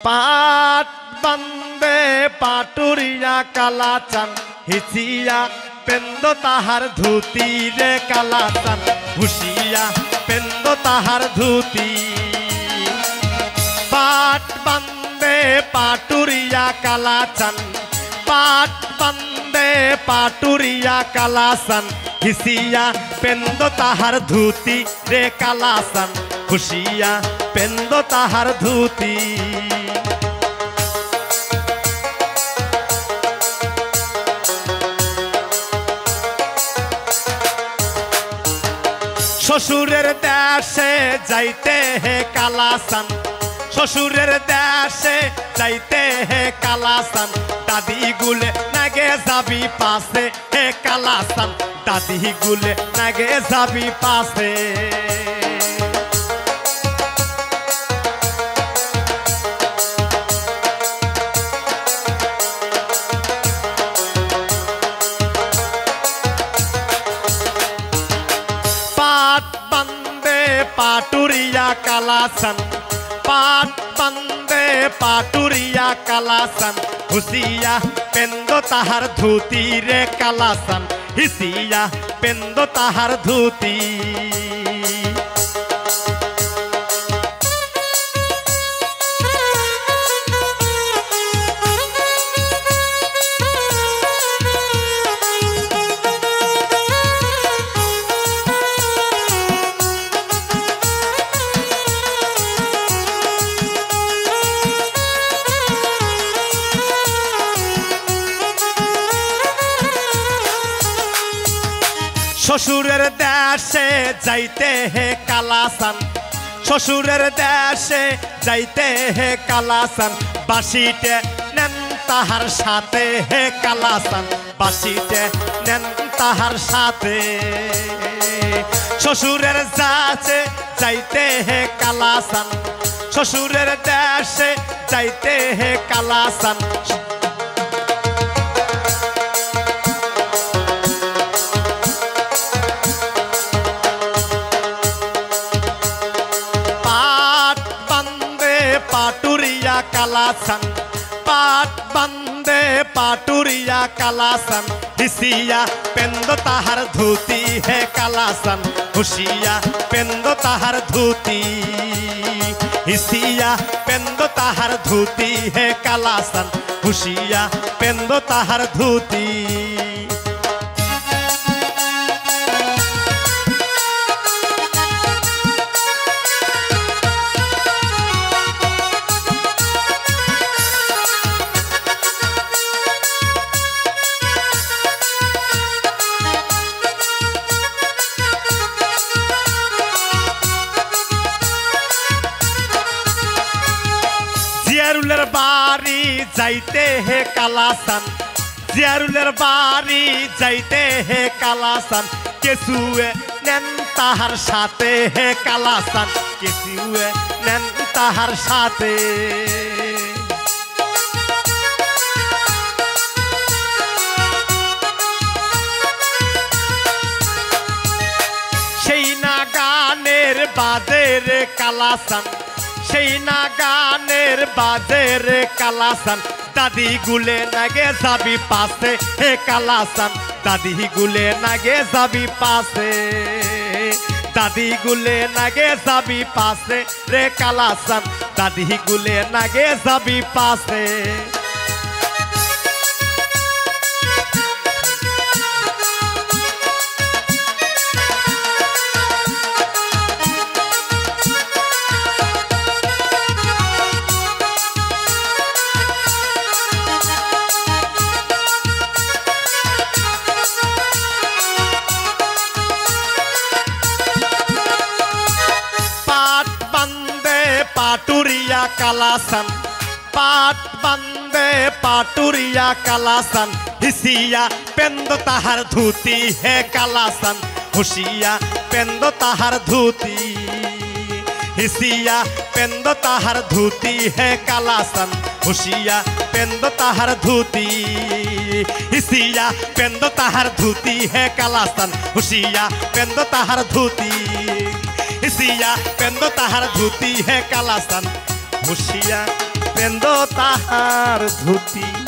पाट बंदे पाटुरिया कालाचन हिसिया पेंदो ताहार धूती रे कालाचन हुसिया पेंदो ताहार धूती। पाट बंदे पाटुरिया कालाचन पाट बंदे पाटुरिया कालासन हिसिया पेंदो ताहार धूती रे कालासन हुसिया पेंदो ताहार धूती। शशुरेर देशे जाइते हे कालासन शशुरेर देशे जाइते हे कालासन दादी गुले नागे जाबी पासे हे कालासन दादी गुले नागे जाबी पासे। पाटुरिया कालासन पाट बंदे पाटुरिया कालासन हुसिया पेंदो ताहार धूती रे कालासन हिसिया पेंदो ताहार धूती। शशुरेर देशे जाइते हे कालासन शशुरेर देशे जाइते हे कालासन बासिटे नेन ताहार साथे हे कालासन बासिटे नेन ताहार साथे। शशुरेर देशे जाइते हे कालासन शशुरेर देशे जाइते हे कालासन पाटुरिया कालासन पाट बंदे पाटुरिया कालासन हिसिया पेंदो ताहार धूती है कालासन हुसिया पेंदो ताहार धूती। हिसिया पेंदो ताहार धूती है कालासन हुसिया पेंदो ताहार धूती। जियारुलेर बारी जाइते हे कालासन जियारुलेर बारी जाइते हे कालासन केसुए नेन ताहार साथे हे कालासन केसुए नेन ताहार साथे। সেই না গানের বাজে রে কালাসান সেই না গানের বাজে রে কালাসান দাদি গুলে নাগে যাবি পাশে হে কালাসান দাদি গুলে নাগে যাবি পাশে দাদি গুলে নাগে যাবি পাশে রে কালাসান দাদি গুলে নাগে যাবি পাশে। पाटुरिया कालासन पाट बंदे पाटुरिया कालासन हिसिया पेंदो ताहार धूती है कालासन हुसिया पेंदो ताहार धूती। हिसिया पेंदो ताहार धूती है कालासन हुसिया पेंदो ताहार धूती। हिसिया पेंदो ताहार धूती है कालासन हुसिया पेंदो ताहार धूती। हिसिया पेंदो ताहार धूती है कालासन हुसिया পেন্দ তাহার ধুতি।